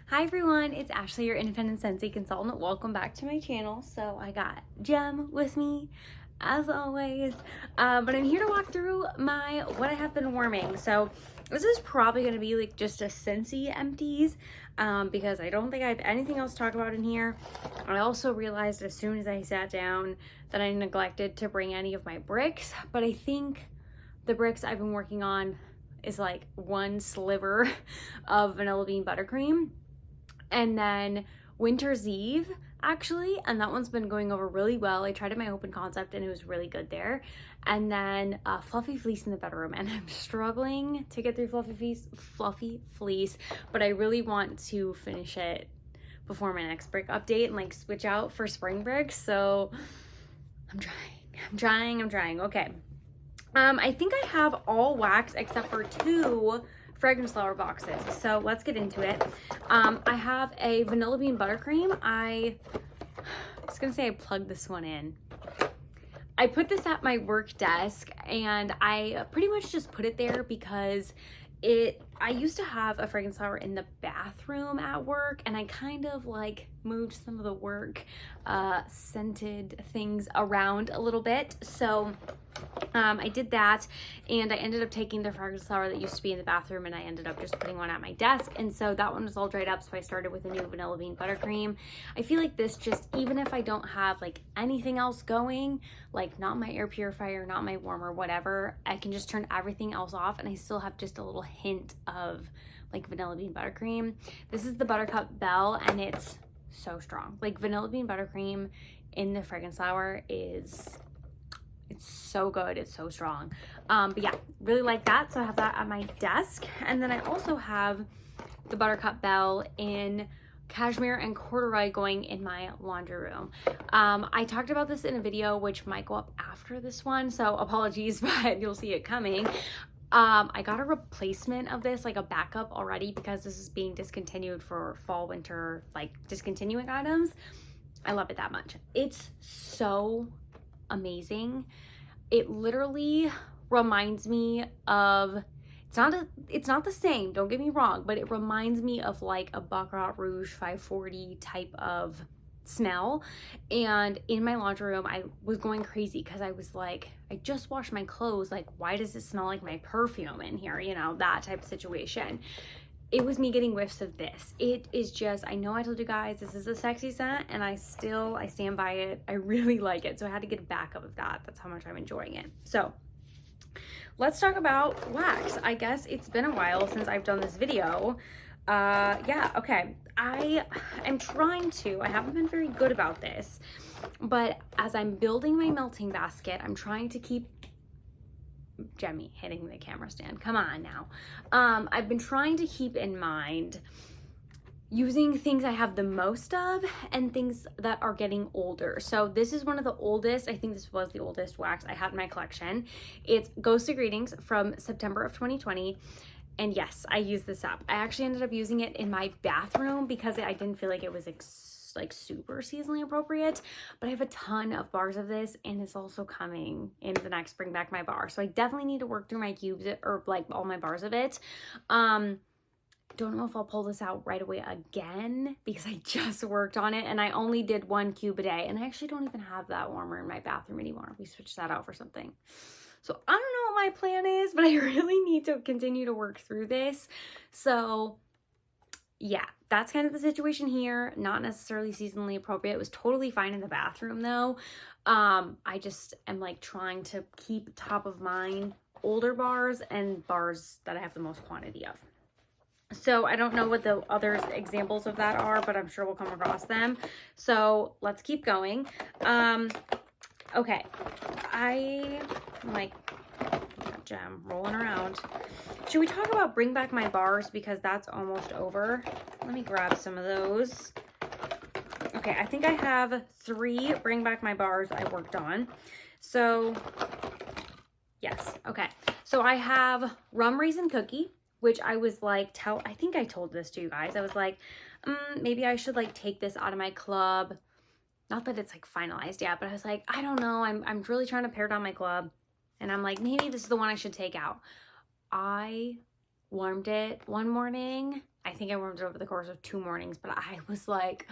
Hi everyone, it's Ashley, your independent Scentsy consultant. Welcome back to my channel. So I got Jem with me as always, but I'm here to walk through what I have been warming. So this is probably going to be like just a Scentsy empties because I don't think I have anything else to talk about in here. I also realized as soon as I sat down that I neglected to bring any of my bricks, but I think the bricks I've been working on is like one sliver of vanilla bean buttercream, and then Winter's Eve actually, and that one's been going over really well. I tried it my open concept and it was really good there. And then Fluffy Fleece in the bedroom, and I'm struggling to get through Fluffy Fleece, but I really want to finish it before my next brick update and like switch out for spring bricks. So I'm trying. Okay. I think I have all wax except for two fragrance flower boxes. So let's get into it. I have a vanilla bean buttercream. I was gonna say I plugged this one in. I put this at my work desk and I pretty much just put it there because I used to have a fragrance flower in the bathroom at work, and I kind of like moved some of the work scented things around a little bit. So I did that, and I ended up taking the fragrance flower that used to be in the bathroom and I ended up just putting one at my desk, and so that one was all dried up, so I started with a new vanilla bean buttercream. I feel like this just, even if I don't have like anything else going, like not my air purifier, not my warmer, whatever, I can just turn everything else off and I still have just a little hint of like vanilla bean buttercream. This is the Buttercup Bell, and it's so strong. Like vanilla bean buttercream in the fragrance flower it's so good, it's so strong. But yeah, really like that, so I have that at my desk. And then I also have the Buttercup Bell in cashmere and corduroy going in my laundry room. I talked about this in a video which might go up after this one, so apologies, but you'll see it coming. I got a replacement of this, like a backup already, because this is being discontinued for fall winter, like discontinuing items. I love it that much. It's so amazing. It literally reminds me of, it's not the same, don't get me wrong, but it reminds me of like a Baccarat Rouge 540 type of smell. And in my laundry room I was going crazy because I was like, I just washed my clothes, like why does it smell like my perfume in here, you know, that type of situation. It was me getting whiffs of this. It is just, I know I told you guys this is a sexy scent, and I stand by it. I really like it, so I had to get a backup of that. That's how much I'm enjoying it. So let's talk about wax. I guess it's been a while since I've done this video. Yeah, okay. I haven't been very good about this, but as I'm building my melting basket, I'm trying to keep Jemmy hitting the camera stand. Come on now. I've been trying to keep in mind using things I have the most of and things that are getting older. So this is one of the oldest, I think this was the oldest wax I had in my collection. It's Ghosted Greetings from September of 2020. And yes, I used this up. I actually ended up using it in my bathroom because I didn't feel like it was like super seasonally appropriate, but I have a ton of bars of this, and it's also coming in the next Bring Back My Bar, so I definitely need to work through my cubes or like all my bars of it. Don't know if I'll pull this out right away again because I just worked on it and I only did 1 cube a day, and I actually don't even have that warmer in my bathroom anymore. We switched that out for something. So I don't know what my plan is, but I really need to continue to work through this. So yeah, that's kind of the situation here. Not necessarily seasonally appropriate. It was totally fine in the bathroom though. I just am like trying to keep top of mind older bars and bars that I have the most quantity of. So I don't know what the other examples of that are, but I'm sure we'll come across them. So let's keep going. Okay, I'm like, Gem rolling around. Should we talk about Bring Back My Bars because that's almost over? Let me grab some of those. Okay, I think I have 3 Bring Back My Bars I worked on. So yes, okay. So I have Rum Raisin Cookie, which I was like, I think I told this to you guys. I was like, maybe I should like take this out of my club. Not that it's like finalized yet, but I was like, I don't know. I'm really trying to pare down my club. And I'm like, maybe this is the one I should take out. I warmed it one morning. I think I warmed it over the course of 2 mornings, but I was like,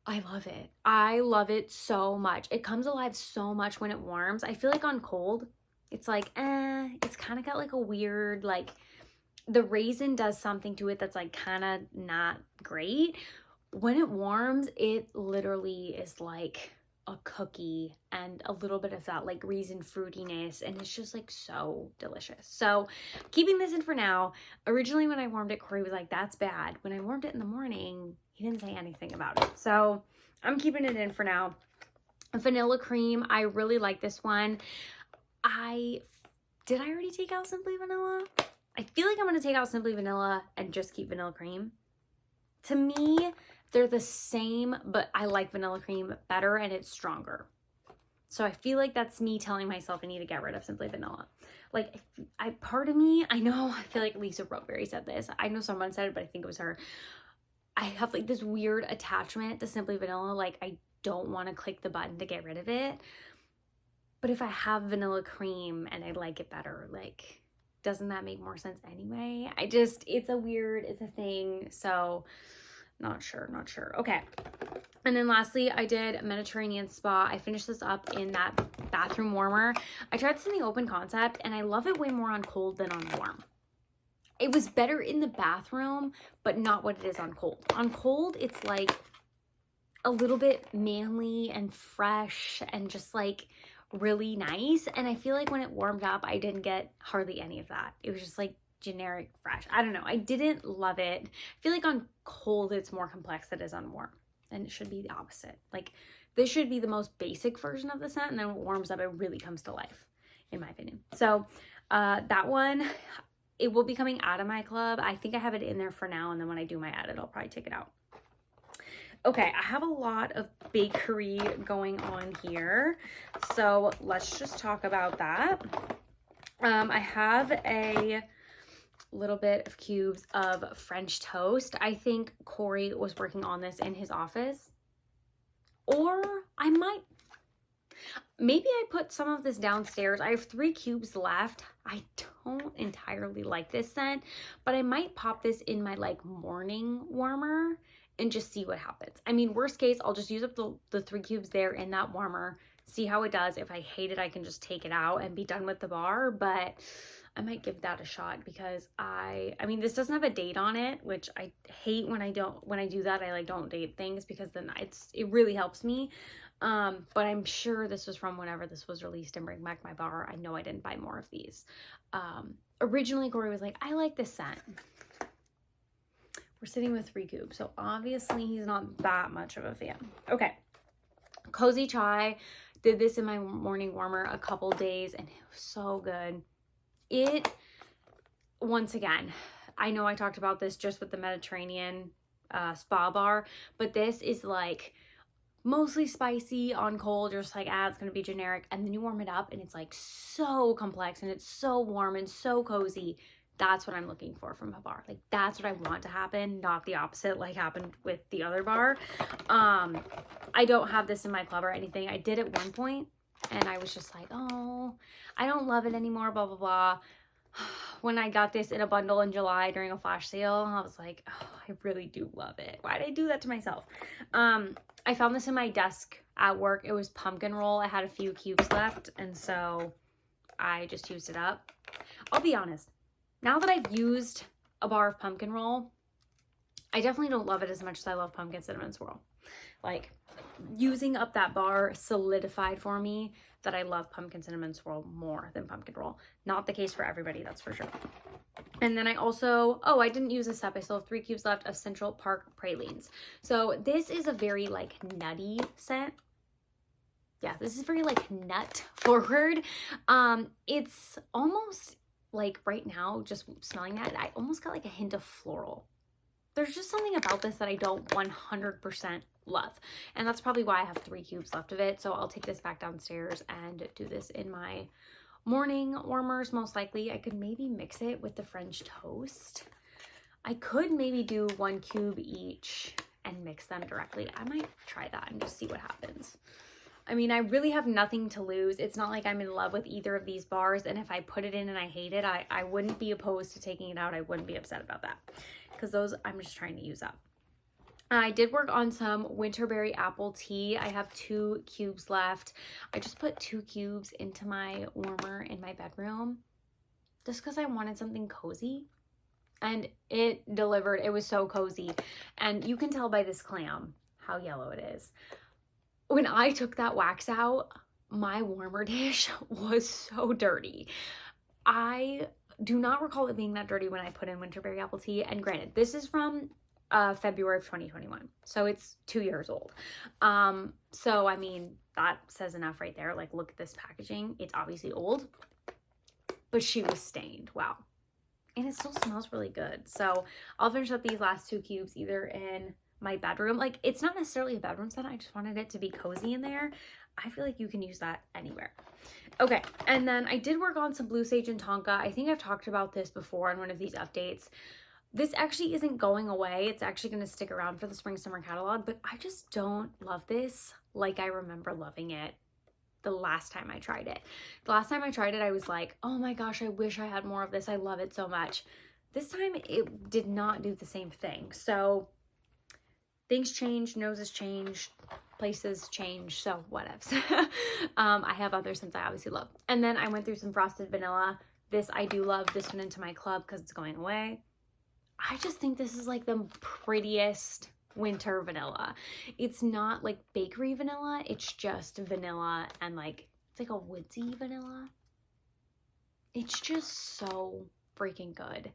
I love it. I love it so much. It comes alive so much when it warms. I feel like on cold, it's like, it's kind of got like a weird, like, the raisin does something to it that's like kind of not great. When it warms, it literally is like a cookie and a little bit of that like raisin fruitiness, and it's just like so delicious. So keeping this in for now. Originally when I warmed it, Corey was like, that's bad. When I warmed it in the morning, he didn't say anything about it. So I'm keeping it in for now. Vanilla cream, I really like this one. Did I already take out Simply Vanilla? I feel like I'm going to take out Simply Vanilla and just keep vanilla cream. To me, they're the same, but I like vanilla cream better and it's stronger. So I feel like that's me telling myself I need to get rid of Simply Vanilla. Like, part of me, I know, I feel like Lisa Roberry said this. I know someone said it, but I think it was her. I have like this weird attachment to Simply Vanilla. Like, I don't want to click the button to get rid of it. But if I have vanilla cream and I like it better, like, doesn't that make more sense anyway? It's a thing. So not sure. Okay. And then lastly, I did Mediterranean Spa. I finished this up in that bathroom warmer. I tried this in the open concept and I love it way more on cold than on warm. It was better in the bathroom, but not what it is on cold. On cold, it's like a little bit manly and fresh and just like really nice. And I feel like when it warmed up, I didn't get hardly any of that. It was just like generic fresh. I don't know. I didn't love it. I feel like on cold, it's more complex than it is on warm. And it should be the opposite. Like, this should be the most basic version of the scent. And then when it warms up, it really comes to life, in my opinion. So that one, it will be coming out of my club. I think I have it in there for now. And then when I do my edit, I'll probably take it out. Okay, I have a lot of bakery going on here, so let's just talk about that. I have a little bit of cubes of French toast. I think Corey was working on this in his office, or maybe I put some of this downstairs. I have 3 cubes left. I don't entirely like this scent, but I might pop this in my like morning warmer and just see what happens. I mean, worst case, I'll just use up the 3 cubes there in that warmer, see how it does. If I hate it, I can just take it out and be done with the bar, but I might give that a shot because I mean, this doesn't have a date on it, which I hate when I do that. I like don't date things because then it really helps me. But I'm sure this was from whenever this was released and Bring Back My Bar. I know I didn't buy more of these. Originally, Corey was like, I like this scent. We're sitting with 3 cubes, so obviously he's not that much of a fan. Okay, Cozy Chai. Did this in my morning warmer a couple days, and it was so good. Once again, I know I talked about this just with the Mediterranean spa bar, but this is like mostly spicy on cold. You're just like, it's gonna be generic, and then you warm it up, and it's like so complex, and it's so warm and so cozy. That's what I'm looking for from a bar. Like, that's what I want to happen, not the opposite like happened with the other bar. I don't have this in my club or anything. I did at one point, and I was just like, oh, I don't love it anymore, blah, blah, blah. When I got this in a bundle in July during a flash sale, I was like, oh, I really do love it. Why did I do that to myself? I found this in my desk at work. It was pumpkin roll. I had a few cubes left, and so I just used it up. I'll be honest. Now that I've used a bar of pumpkin roll, I definitely don't love it as much as I love pumpkin cinnamon swirl. Like, using up that bar solidified for me that I love pumpkin cinnamon swirl more than pumpkin roll. Not the case for everybody, that's for sure. And then I also, I didn't use this up. I still have 3 cubes left of Central Park Pralines. So this is a very like nutty scent. Yeah, this is very like nut forward. It's almost like right now, just smelling that, I almost got like a hint of floral. There's just something about this that I don't 100% love. And that's probably why I have 3 cubes left of it. So I'll take this back downstairs and do this in my morning warmers. Most likely I could maybe mix it with the French toast. I could maybe do 1 cube each and mix them directly. I might try that and just see what happens. I mean, I really have nothing to lose. It's not like I'm in love with either of these bars, and if I put it in and I hate it, I wouldn't be opposed to taking it out. I wouldn't be upset about that, because those I'm just trying to use up. I did work on some Winterberry Apple Tea. I have 2 cubes left. I just put 2 cubes into my warmer in my bedroom just because I wanted something cozy. And it delivered. It was so cozy. And you can tell by this clam how yellow it is. When I took that wax out, my warmer dish was so dirty. I do not recall it being that dirty when I put in Winterberry Apple Tea. And granted, this is from February of 2021. So it's 2 years old. So I mean, that says enough right there. Like, look at this packaging. It's obviously old, but she was stained. Wow. And it still smells really good. So I'll finish up these last 2 cubes either in my bedroom. Like, it's not necessarily a bedroom set. I just wanted it to be cozy in there. I feel like you can use that anywhere. Okay, and then I did work on some Blue Sage and Tonka. I think I've talked about this before in one of these updates. This actually isn't going away. It's actually going to stick around for the spring summer catalog, but I just don't love this like I remember loving it the last time I tried it. The last time I tried it, I was like, oh my gosh, I wish I had more of this. I love it so much. This time it did not do the same thing. So things change, noses change, places change, so whatevs. I have other scents I obviously love. And then I went through some Frosted Vanilla. This, I do love this one into my club because it's going away. I just think this is like the prettiest winter vanilla. It's not like bakery vanilla. It's just vanilla and like, it's like a woodsy vanilla. It's just so freaking good.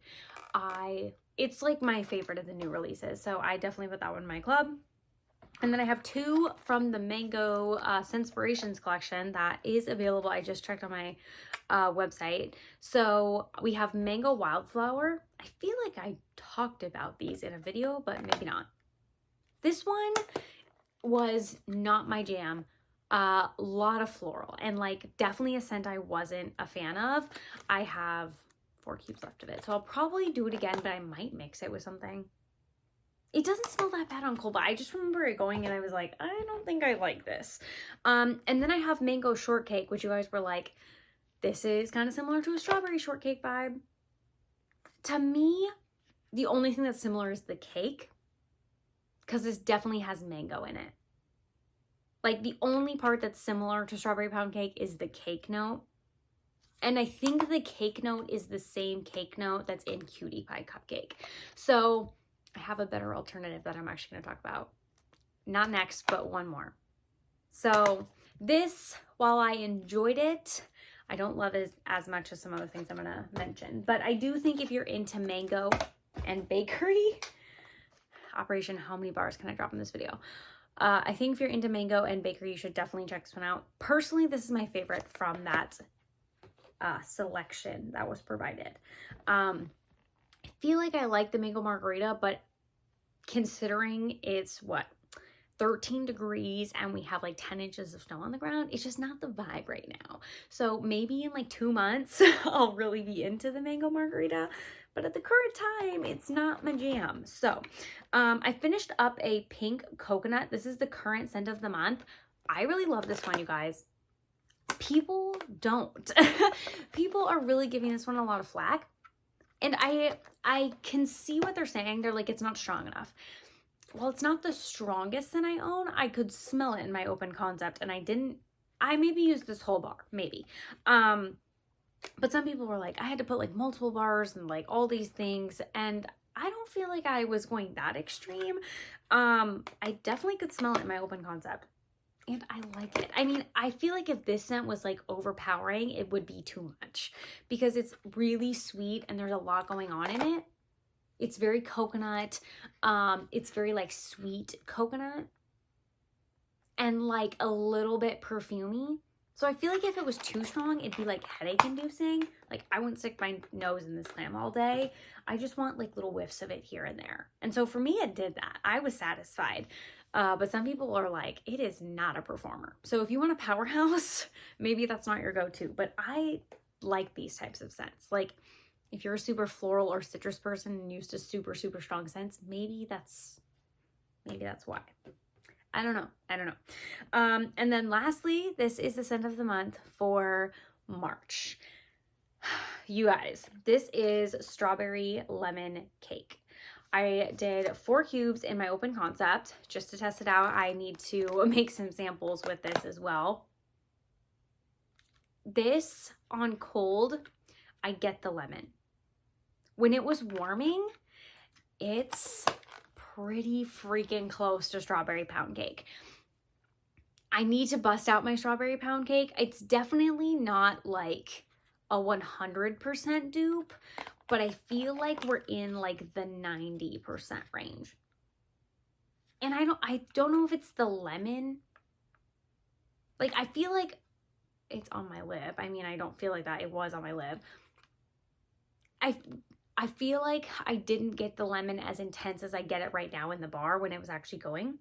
It's like my favorite of the new releases. So I definitely put that one in my club. And then I have 2 from the Mango Senspirations collection that is available. I just checked on my website. So we have Mango Wildflower. I feel like I talked about these in a video, but maybe not. This one was not my jam. A lot of floral and like definitely a scent I wasn't a fan of. I have 4 cubes left of it. So I'll probably do it again, but I might mix it with something. It doesn't smell that bad on cold, but I just remember it going and I was like, I don't think I like this. And then I have Mango Shortcake, which you guys were like, this is kind of similar to a strawberry shortcake vibe. To me, the only thing that's similar is the cake, because this definitely has mango in it. Like, the only part that's similar to strawberry pound cake is the cake note. And I think the cake note is the same cake note that's in Cutie Pie Cupcake. So I have a better alternative that I'm actually going to talk about. Not next, but one more. So this, while I enjoyed it, I don't love it as much as some other things I'm going to mention. But I do think if you're into mango and bakery, Operation How Many Bars Can I Drop in this video? I think if you're into mango and bakery, you should definitely check this one out. Personally, this is my favorite from that selection that was provided. I feel like I like the mango margarita, but considering it's what, 13 degrees and we have like 10 inches of snow on the ground, it's just not the vibe right now. So maybe in like 2 months I'll really be into the mango margarita, but at the current time it's not my jam. So I finished up a pink coconut. This is the current scent of the month. I really love this one, you guys. People don't. People are really giving this one a lot of flack. And I can see what they're saying. They're like, it's not strong enough. Well, it's not the strongest scent I own. I could smell it in my open concept, and I maybe used this whole bar, maybe. But some people were like, I had to put like multiple bars and like all these things, and I don't feel like I was going that extreme. I definitely could smell it in my open concept. And I like it. I mean, I feel like if this scent was like overpowering, it would be too much because it's really sweet and there's a lot going on in it. It's very coconut. It's very like sweet coconut and like a little bit perfumey. So I feel like if it was too strong, it'd be like headache inducing. Like I wouldn't stick my nose in this clam all day. I just want like little whiffs of it here and there. And so for me, it did that. I was satisfied. But some people are like, it is not a performer. So if you want a powerhouse, maybe that's not your go-to. But I like these types of scents. Like if you're a super floral or citrus person and used to super, super strong scents, maybe that's why. I don't know. I don't know. And then lastly, this is the scent of the month for March. You guys, this is strawberry lemon cake. I did 4 cubes in my open concept just to test it out. I need to make some samples with this as well. This on cold, I get the lemon. When it was warming, it's pretty freaking close to strawberry pound cake. I need to bust out my strawberry pound cake. It's definitely not like a 100% dupe, but I feel like we're in like the 90% range. And I don't know if it's the lemon. Like, I feel like it's on my lip. I mean, I don't feel like that. It was on my lip. I feel like I didn't get the lemon as intense as I get it right now in the bar when it was actually going.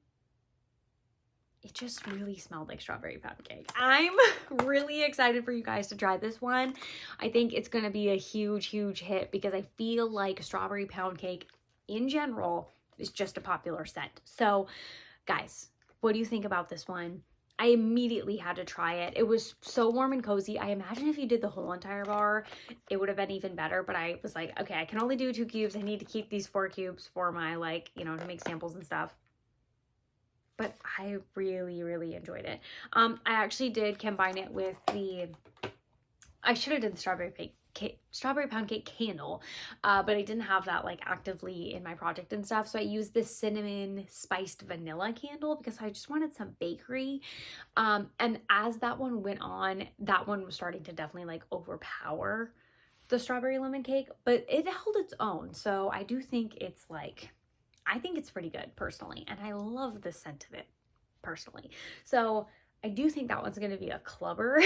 It just really smelled like strawberry pound cake. I'm really excited for you guys to try this one. I think it's going to be a huge, huge hit because I feel like strawberry pound cake in general is just a popular scent. So guys, what do you think about this one? I immediately had to try it. It was so warm and cozy. I imagine if you did the whole entire bar, it would have been even better. But I was like, okay, I can only do 2 cubes. I need to keep these 4 cubes for my, like, you know, to make samples and stuff. But I really, really enjoyed it. I actually did combine it with I should have done the strawberry pound cake candle, but I didn't have that like actively in my project and stuff. So I used this cinnamon spiced vanilla candle because I just wanted some bakery. And as that one went on, that one was starting to definitely like overpower the strawberry lemon cake, but it held its own. So I do think it's like, I think it's pretty good personally. And I love the scent of it personally. So I do think that one's going to be a clubber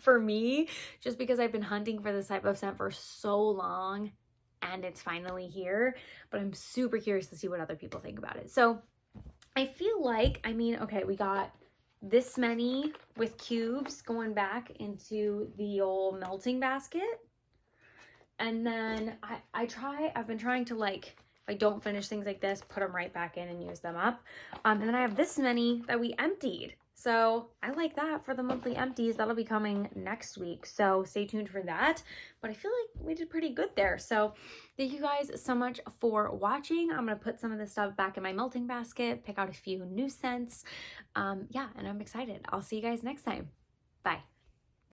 for me, just because I've been hunting for this type of scent for so long and it's finally here, but I'm super curious to see what other people think about it. So I feel like, I mean, okay, we got this many with cubes going back into the old melting basket. And then I've been trying to, like, if I don't finish things like this, put them right back in and use them up. And then I have this many that we emptied. So I like that for the monthly empties. That'll be coming next week. So stay tuned for that. But I feel like we did pretty good there. So thank you guys so much for watching. I'm going to put some of this stuff back in my melting basket, pick out a few new scents. Yeah, and I'm excited. I'll see you guys next time. Bye.